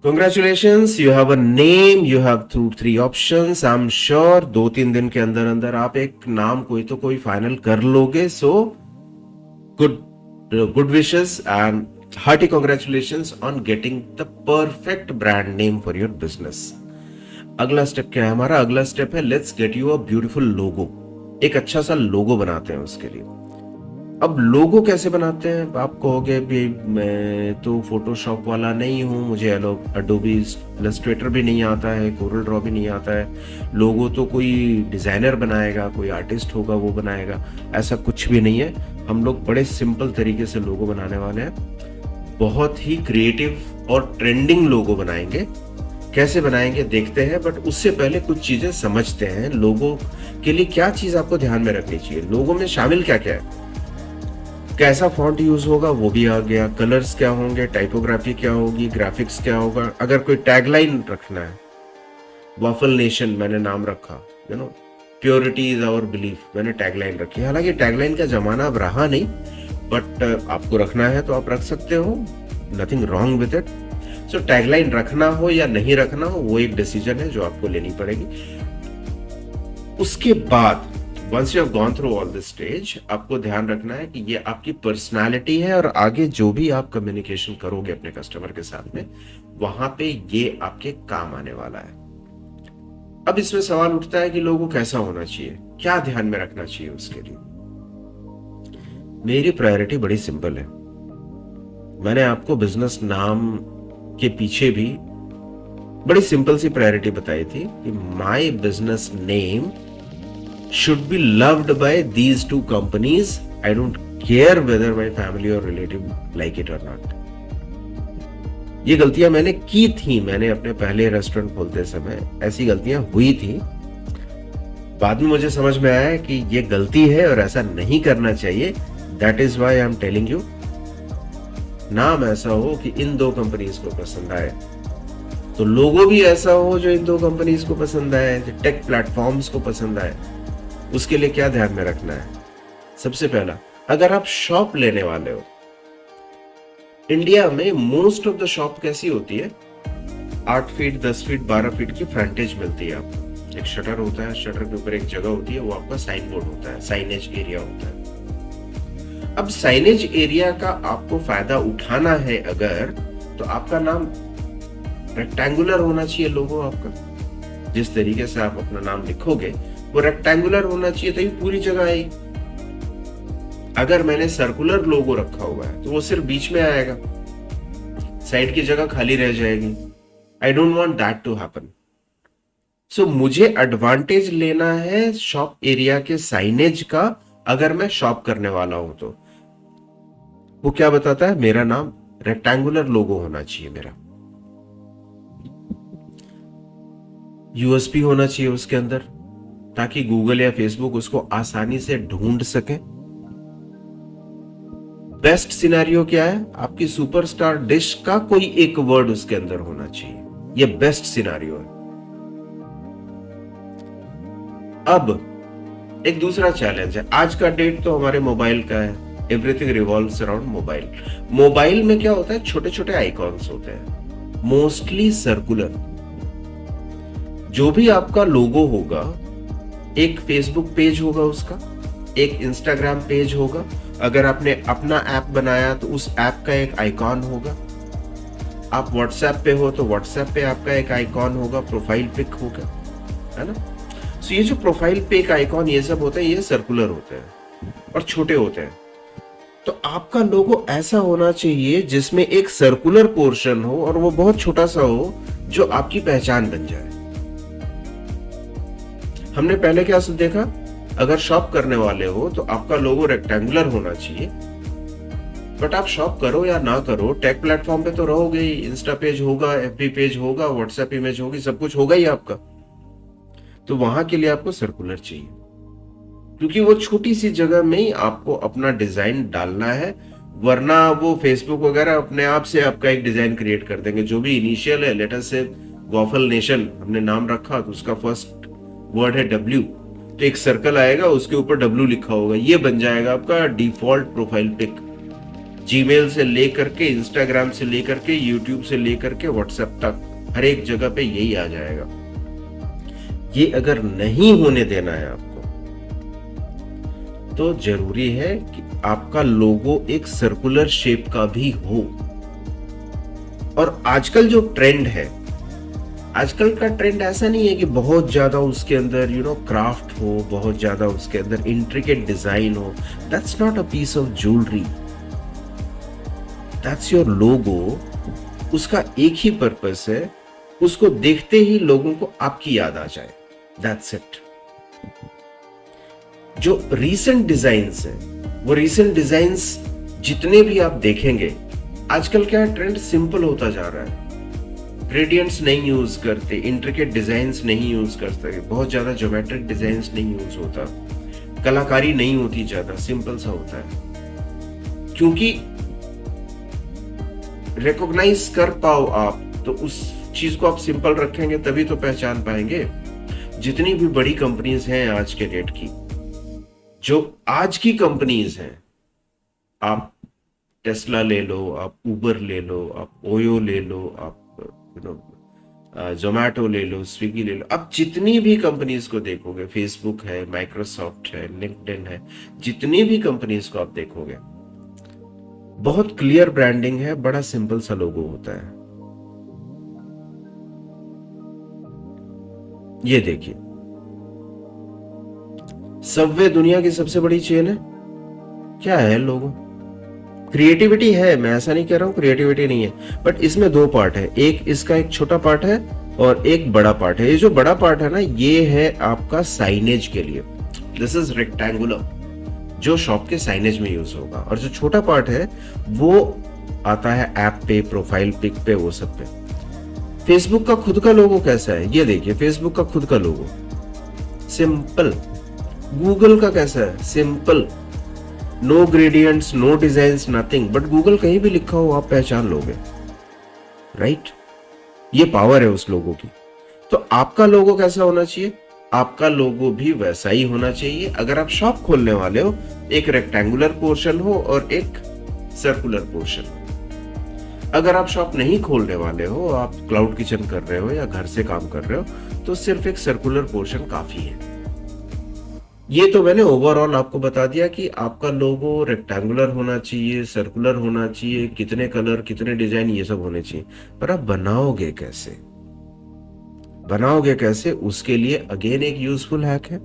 Congratulations, you have a name, you have 2-3 options. I'm sure 2-3 दिन के अंदर अंदर आप एक नाम कोई तो कोई फाइनल कर लोगे. So good wishes and hearty congratulations on getting the perfect brand name for your business. अगला स्टेप क्या है हमारा? अगला स्टेप है let's get you a beautiful logo. एक अच्छा सा लोगो बनाते हैं उसके लिए. अब लोगो कैसे बनाते हैं? आप कहोगे भी मैं तो फोटोशॉप वाला नहीं हूँ, मुझे एडोबी इलस्ट्रेटर भी नहीं आता है, कोरल ड्रॉ भी नहीं आता है, लोगो तो कोई डिजाइनर बनाएगा, कोई आर्टिस्ट होगा वो बनाएगा. ऐसा कुछ भी नहीं है. हम लोग बड़े सिंपल तरीके से लोगो बनाने वाले हैं. बहुत ही क्रिएटिव और ट्रेंडिंग लोगो बनाएंगे. कैसे बनाएंगे देखते हैं, बट उससे पहले कुछ चीजें समझते हैं. लोगो के लिए क्या चीज आपको ध्यान में रखनी चाहिए, लोगो में शामिल क्या क्या है, कैसा फॉन्ट यूज होगा वो भी आ गया, कलर्स क्या होंगे, टाइपोग्राफी क्या होगी, ग्राफिक्स क्या होगा. अगर कोई टैगलाइन रखना है, वॉफल नेशन मैंने नाम रखा, प्योरिटी इज आवर बिलीफ मैंने टैगलाइन रखी. हालांकि टैगलाइन का जमाना अब रहा नहीं, बट आपको रखना है तो आप रख सकते हो, nothing wrong with it. So tagline रखना हो या नहीं रखना हो वो एक डिसीजन है जो आपको लेनी पड़ेगी. उसके बाद once you have gone through all this stage, आपको ध्यान रखना है कि ये आपकी पर्सनालिटी है और आगे जो भी आप कम्युनिकेशन करोगे अपने कस्टमर के साथ में, वहां पे ये आपके काम आने वाला है. अब इसमें सवाल उठता है कि लोगों को कैसा होना चाहिए, क्या ध्यान में रखना चाहिए उसके लिए. मेरी प्रायोरिटी बड़ी सिंपल है. मैंने आपको बिजनेस नाम के पीछे भी बड़ी सिंपल सी प्रायोरिटी बताई थी कि my business name should be loved by these two companies. I don't care whether my family or relative like it or not. ये गलतियां मैंने की थी. मैंने अपने पहले रेस्टोरेंट खोलते समय ऐसी गलतियां हुई थी. बाद में मुझे समझ में आया कि ये गलती है और ऐसा नहीं करना चाहिए. That is why I am telling you, नाम ऐसा हो कि इन दो कंपनीज को पसंद आए, तो लोगो भी ऐसा हो जो इन दो कंपनीज को पसंद आए, जो टेक प्लेटफॉर्म्स को पसंद आए. उसके लिए क्या ध्यान में रखना है? सबसे पहला, अगर आप शॉप लेने वाले हो, इंडिया में मोस्ट ऑफ द शॉप कैसी होती है? 8 फीट 10 फीट 12 फीट की फ्रंटेज मिलती है आपको. एक शटर होता है, शटर के ऊपर एक जगह होती है, वो आपका साइन बोर्ड होता है, साइनेज एरिया होता है. अब साइनेज एरिया का आपको फायदा उठाना है अगर, तो आपका नाम रेक्टेंगुलर होना चाहिए. लोगो आपका जिस तरीके से आप अपना नाम लिखोगे वो रेक्टेंगुलर होना चाहिए, तभी पूरी जगह आएगी. अगर मैंने सर्कुलर लोगो रखा हुआ है तो वो सिर्फ बीच में आएगा, साइड की जगह खाली रह जाएगी. I don't want that to happen. So मुझे एडवांटेज लेना है शॉप एरिया के साइनेज का. अगर मैं शॉप करने वाला हूं तो वो क्या बताता है? मेरा नाम रेक्टेंगुलर लोगो होना चाहिए, मेरा यूएसपी होना चाहिए उसके अंदर, ताकि गूगल या फेसबुक उसको आसानी से ढूंढ सके. बेस्ट सिनेरियो क्या है? आपकी सुपरस्टार डिश का कोई एक वर्ड उसके अंदर होना चाहिए. यह बेस्ट सिनेरियो है. अब एक दूसरा चैलेंज है. आज का डेट तो हमारे मोबाइल का है. Everything revolves around mobile. Mobile में क्या होता है? छोटे छोटे आइकॉन्स होते हैं, मोस्टली सर्कुलर. जो भी आपका लोगो होगा, एक फेसबुक पेज होगा उसका, एक इंस्टाग्राम पेज होगा. अगर आपने अपना ऐप बनाया तो उस ऐप का एक आइकॉन होगा. आप व्हाट्सएप पे हो तो व्हाट्सएप पे आपका एक आइकॉन होगा, प्रोफाइल पिक होगा, है ना. सो ये जो प्रोफाइल पिक आइकॉन ये सब होते हैं, ये सर्कुलर होते हैं और छोटे होते हैं. तो आपका लोगो ऐसा होना चाहिए जिसमें एक सर्कुलर पोर्शन हो और वो बहुत छोटा सा हो, जो आपकी पहचान बन जाए. हमने पहले क्या देखा? अगर शॉप करने वाले हो तो आपका लोगो रेक्टेंगुलर होना चाहिए. बट आप शॉप करो या ना करो, टेक प्लेटफॉर्म पे तो रहोगे ही. इंस्टा पेज होगा, एफबी पेज होगा, व्हाट्सएप इमेज होगी, सब कुछ होगा ही आपका. तो वहां के लिए आपको सर्कुलर चाहिए, क्योंकि वो छोटी सी जगह में ही आपको अपना डिजाइन डालना है. वरना वो फेसबुक वगैरह अपने आप से आपका एक डिजाइन क्रिएट कर देंगे. जो भी इनिशियल है, लेटर से वॉफल नेशन हमने नाम रखा तो उसका फर्स्ट वर्ड है W, तो एक सर्कल आएगा, उसके ऊपर W लिखा होगा. ये बन जाएगा आपका डिफॉल्ट प्रोफाइल पिक. जीमेल से लेकर के, इंस्टाग्राम से लेकर के, यूट्यूब से लेकर के व्हाट्सएप तक हर एक जगह पे यही आ जाएगा। ये अगर नहीं होने देना है आपको, तो जरूरी है कि आपका लोगो एक सर्कुलर शेप का भी हो। और आजकल जो ट्रेंड है, आजकल का ट्रेंड ऐसा नहीं है कि बहुत ज्यादा उसके अंदर क्राफ्ट हो, बहुत ज्यादा उसके अंदर इंट्रिकेट डिजाइन हो। That's not a piece of jewellery, that's your logo. उसका एक ही पर्पस है, उसको देखते ही लोगों को आपकी याद आ जाए, दैट्स इट। जो रीसेंट डिजाइन्स है, वो रीसेंट डिजाइन्स जितने भी आप देखेंगे, आजकल क्या ट्रेंड सिंपल होता जा रहा है। ग्रेडियंट्स नहीं यूज करते, इंट्रिकेट डिजाइन्स नहीं यूज करते, बहुत ज्यादा ज्योमेट्रिक डिजाइन्स नहीं यूज होता, कलाकारी नहीं होती, ज्यादा सिंपल सा होता है। क्योंकि रिकॉग्नाइज कर पाओ आप, तो उस चीज को आप सिंपल रखेंगे तभी तो पहचान पाएंगे। जितनी भी बड़ी कंपनीज हैं आज के डेट की, जो आज की कंपनीज हैं, आप टेस्ला ले लो, आप उबर ले लो, आप ओयो ले लो, आप जोमैटो ले लो, स्विगी ले लो, अब जितनी भी कंपनीज को देखोगे, फेसबुक है, माइक्रोसॉफ्ट है, लिंक्डइन है, जितनी भी कंपनीज को आप देखोगे, बहुत क्लियर ब्रांडिंग है, बड़ा सिंपल सा लोगो होता है। ये देखिए, सबवे दुनिया की सबसे बड़ी चेन है। क्या है लोगो? क्रिएटिविटी है, मैं ऐसा नहीं कह रहा हूं क्रिएटिविटी नहीं है, बट इसमें दो पार्ट है। एक इसका एक छोटा पार्ट है और एक बड़ा पार्ट है। ये जो बड़ा पार्ट है ना, ये है आपका साइनेज के लिए। दिस इज रेक्टेंगुलर, जो शॉप के साइनेज में यूज होगा। और जो छोटा पार्ट है वो आता है ऐप पे, प्रोफाइल पिक पे, वो सब पे। फेसबुक का खुद का लोगो कैसा है, ये देखिए। फेसबुक का खुद का लोगो सिंपल। गूगल का कैसा है, simple, no gradients, no designs, nothing. But Google कहीं भी लिखा हो आप पहचान लोगे, राइट? ये पावर है उस लोगो की। तो आपका लोगो कैसा होना चाहिए? आपका लोगो भी वैसा ही होना चाहिए। अगर आप शॉप खोलने वाले हो, एक रेक्टेंगुलर पोर्शन हो और एक सर्कुलर पोर्शन हो। अगर आप शॉप नहीं खोलने वाले हो, आप क्लाउड किचन कर रहे हो या घर से काम कर रहे हो, तो सिर्फ एक सर्कुलर पोर्शन काफी है। ये तो मैंने ओवरऑल आपको बता दिया कि आपका लोगो रेक्टेंगुलर होना चाहिए, सर्कुलर होना चाहिए, कितने कलर, कितने डिजाइन, ये सब होने चाहिए। पर आप बनाओगे कैसे? बनाओगे कैसे, उसके लिए अगेन एक यूजफुल हैक है।